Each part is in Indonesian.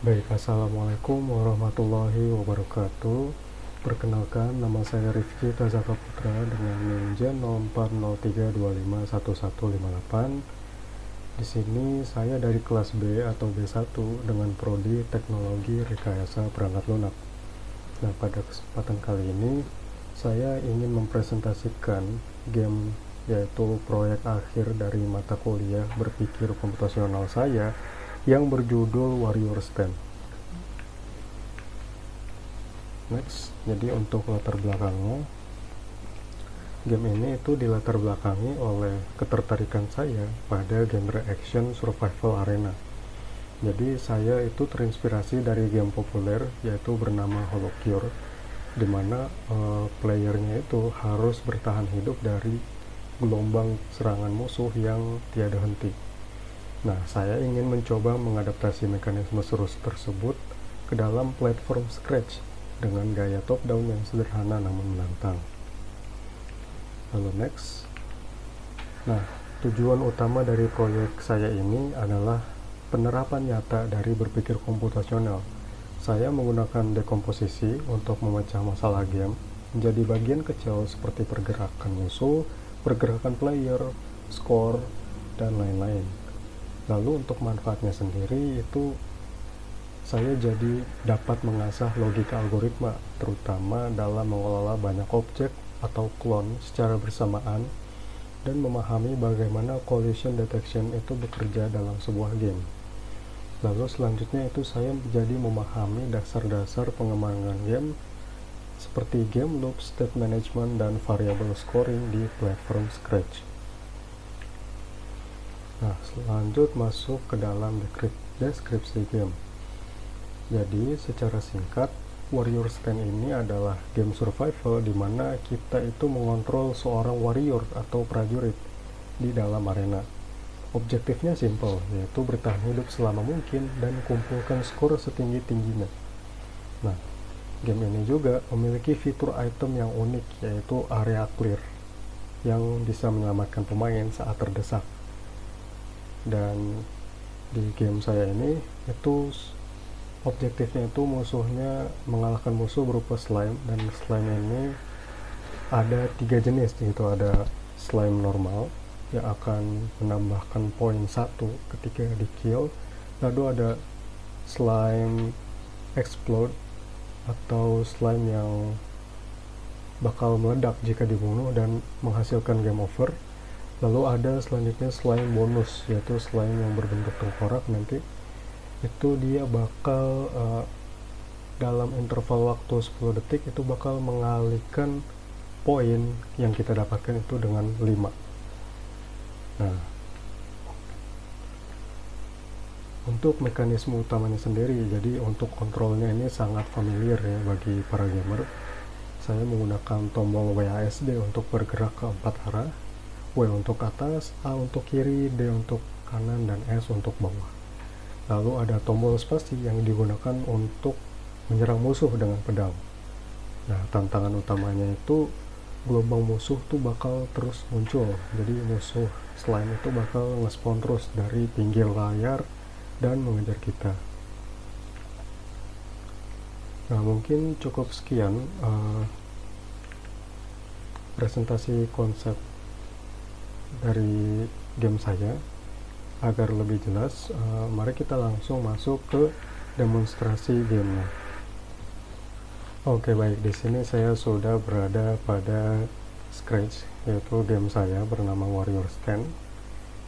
Baik, Assalamualaikum warahmatullahi wabarakatuh. Perkenalkan, nama saya Rifki Tazaka Putra dengan NIM Gen 0403251158. Di sini saya dari kelas B atau B1 dengan prodi Teknologi Rekayasa Perangkat Lunak. Nah, pada kesempatan kali ini saya ingin mempresentasikan game, yaitu proyek akhir dari mata kuliah berpikir komputasional saya yang berjudul Warrior Stand. Next, jadi untuk latar belakangnya, game ini itu dilatar belakangi oleh ketertarikan saya pada genre action survival arena. Jadi saya itu terinspirasi dari game populer yaitu bernama HoloCure, di mana playernya itu harus bertahan hidup dari gelombang serangan musuh yang tiada henti. Nah, saya ingin mencoba mengadaptasi mekanisme seru tersebut ke dalam platform Scratch dengan gaya top-down yang sederhana namun menantang. Lalu next. Nah, tujuan utama dari proyek saya ini adalah penerapan nyata dari berpikir komputasional. Saya menggunakan dekomposisi untuk memecah masalah game menjadi bagian kecil seperti pergerakan musuh, pergerakan player, skor, dan lain-lain. Lalu untuk manfaatnya sendiri itu saya jadi dapat mengasah logika algoritma, terutama dalam mengelola banyak objek atau klon secara bersamaan dan memahami bagaimana collision detection itu bekerja dalam sebuah game. Lalu selanjutnya itu saya jadi memahami dasar-dasar pengembangan game seperti game loop, state management, dan variable scoring di platform Scratch. Nah, selanjut masuk ke dalam deskripsi game. Jadi, secara singkat, Warrior Stand ini adalah game survival di mana kita itu mengontrol seorang warrior atau prajurit di dalam arena. Objektifnya simpel, yaitu bertahan hidup selama mungkin dan kumpulkan skor setinggi-tingginya. Nah, game ini juga memiliki fitur item yang unik, yaitu area clear, yang bisa menyelamatkan pemain saat terdesak. Dan di game saya ini itu objektifnya itu musuhnya mengalahkan musuh berupa slime, dan slime ini ada 3 jenis gitu. Ada slime normal yang akan menambahkan poin 1 ketika di kill, lalu ada slime explode atau slime yang bakal meledak jika dibunuh dan menghasilkan game over. Lalu ada selanjutnya slime bonus, yaitu slime yang berbentuk tengkorak. Nanti itu dia bakal dalam interval waktu 10 detik itu bakal mengalihkan poin yang kita dapatkan itu dengan 5. Nah, untuk mekanisme utamanya sendiri, jadi untuk kontrolnya ini sangat familiar ya bagi para gamer. Saya menggunakan tombol WASD untuk bergerak ke 4 arah, W untuk atas, A untuk kiri, D untuk kanan, dan S untuk bawah. Lalu ada tombol spasi yang digunakan untuk menyerang musuh dengan pedang. Nah, tantangan utamanya itu gelombang musuh tuh bakal terus muncul. Jadi musuh slime itu bakal nge-spawn terus dari pinggir layar dan mengejar kita. Nah, mungkin cukup sekian presentasi konsep dari game saya. Agar lebih jelas, mari kita langsung masuk ke demonstrasi gamenya. Oke, baik, di sini saya sudah berada pada Scratch, yaitu game saya bernama Warrior Stand.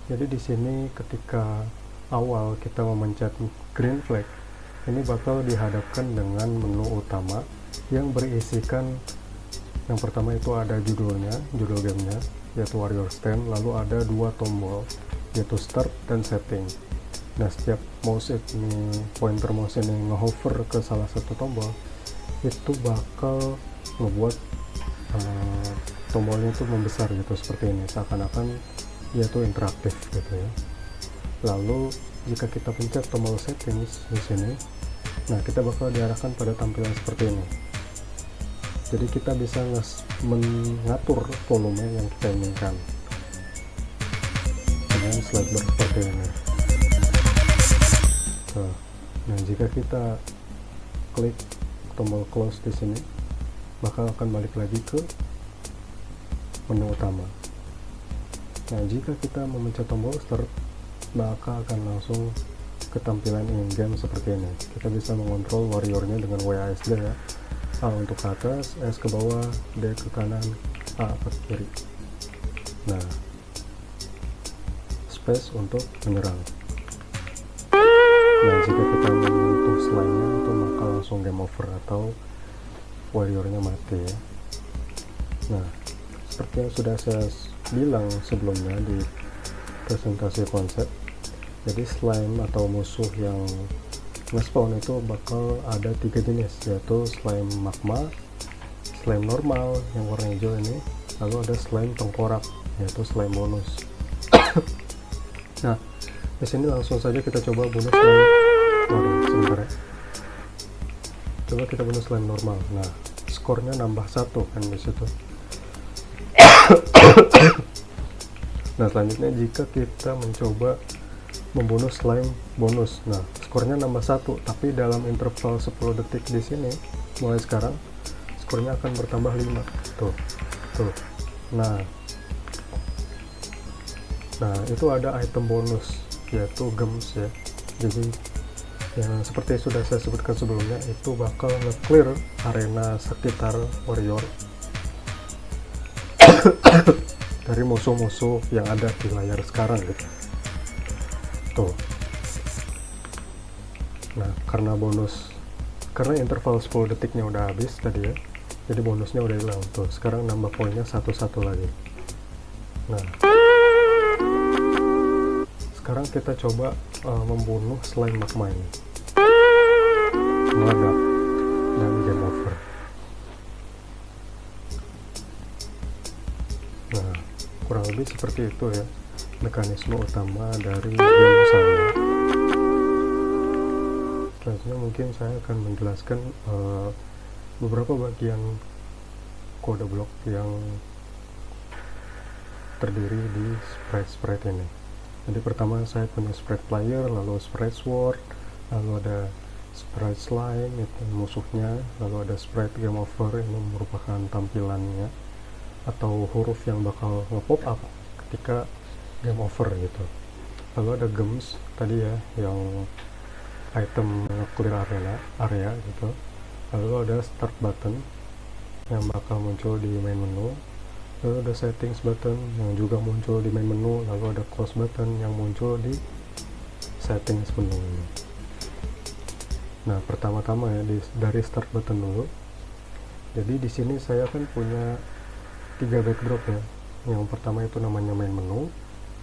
Jadi di sini ketika awal kita memencet green flag, ini bakal dihadapkan dengan menu utama yang berisikan, yang pertama itu ada judulnya, judul gamenya, yaitu Warrior Stand. Lalu ada 2 tombol, yaitu start dan setting. Nah, setiap mouse ini, pointer mouse ini ngehover ke salah satu tombol, itu bakal ngebuat tombolnya itu membesar gitu, seperti ini, seakan-akan dia itu interaktif gitu ya. Lalu jika kita pencet tombol settings di sini, nah kita bakal diarahkan pada tampilan seperti ini. Jadi kita bisa mengatur volume yang kita inginkan dengan slider seperti ini. Nah, jika kita klik tombol close di sini, maka akan balik lagi ke menu utama. Nah, jika kita memencet tombol start, maka akan langsung ke tampilan in-game seperti ini. Kita bisa mengontrol warriornya dengan WASD ya. A untuk ke atas, S ke bawah, D ke kanan, A ke kiri. Nah, space untuk menyerang. Nah, jika kita menyentuh slime-nya itu maka langsung game over atau warriornya mati ya. Nah, seperti yang sudah saya bilang sebelumnya di presentasi konsep, jadi slime atau musuh yang nge-spawn itu bakal ada 3 jenis, yaitu slime magma, slime normal yang warna hijau ini, lalu ada slime tengkorak yaitu slime bonus. Nah, di sini langsung saja kita coba bunuh slime. Waduh, sebentar ya. Coba kita bunuh slime normal. Nah, skornya nambah 1 kan di situ. Nah, selanjutnya jika kita mencoba membunuh slime bonus, nah skornya nambah 1, tapi dalam interval 10 detik di sini mulai sekarang skornya akan bertambah 5. Tuh. Nah, itu ada item bonus yaitu gems ya. Jadi yang seperti sudah saya sebutkan sebelumnya, itu bakal nge-clear arena sekitar warrior dari musuh-musuh yang ada di layar sekarang gitu. Tuh. Nah, karena interval 10 detiknya udah habis tadi ya, jadi bonusnya udah hilang. Tuh, sekarang nambah poinnya 1 lagi. Nah, sekarang kita coba membunuh slime magma ini. Meledak dan game over. Nah, kurang lebih seperti itu ya mekanisme utama dari game saya. Selanjutnya mungkin saya akan menjelaskan beberapa bagian kode blok yang terdiri di sprite ini. Jadi pertama saya punya sprite player, lalu sprite sword, lalu ada sprite slime itu musuhnya, lalu ada sprite game over, ini merupakan tampilannya atau huruf yang bakal nge-pop up ketika game over gitu. Lalu ada gems tadi ya, yang item clear area gitu. Lalu ada start button yang bakal muncul di main menu. Lalu ada settings button yang juga muncul di main menu. Lalu ada close button yang muncul di settings menu ini. Nah, pertama-tama ya dari start button dulu. Jadi di sini saya kan punya 3 backdrop ya. Yang pertama itu namanya main menu,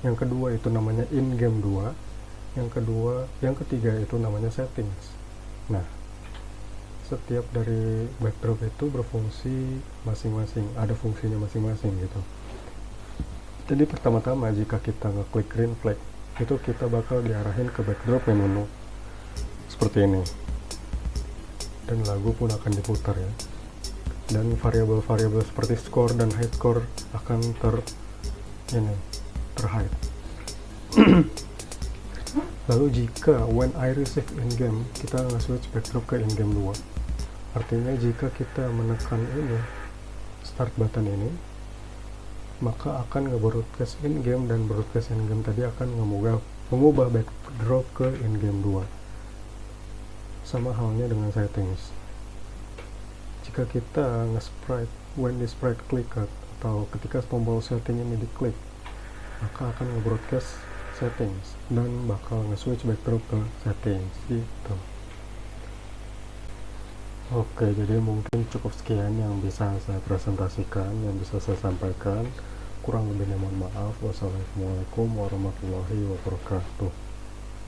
yang kedua itu namanya in-game 2, yang ketiga itu namanya settings. Nah, setiap dari backdrop itu berfungsi masing-masing, ada fungsinya masing-masing gitu. Jadi pertama-tama jika kita ngeklik green flag, itu kita bakal diarahin ke backdrop main menu seperti ini, dan lagu pun akan diputar ya, dan variabel-variabel seperti score dan hide score akan terhide. Lalu jika when I receive in-game, kita nge-switch backdrop ke in-game 2. Artinya jika kita menekan ini start button ini, maka akan nge-broadcast in-game, dan broadcast in-game tadi akan mengubah backdrop ke in-game 2. Sama halnya dengan settings. Jika kita nge-sprite when the sprite click atau ketika tombol setting ini diklik, maka akan nge-broadcast settings dan bakal nge-switch backdrop ke settings gitu. Oke, jadi mungkin cukup sekian yang bisa saya presentasikan, yang bisa saya sampaikan. Kurang lebihnya mohon maaf. Wassalamualaikum warahmatullahi wabarakatuh.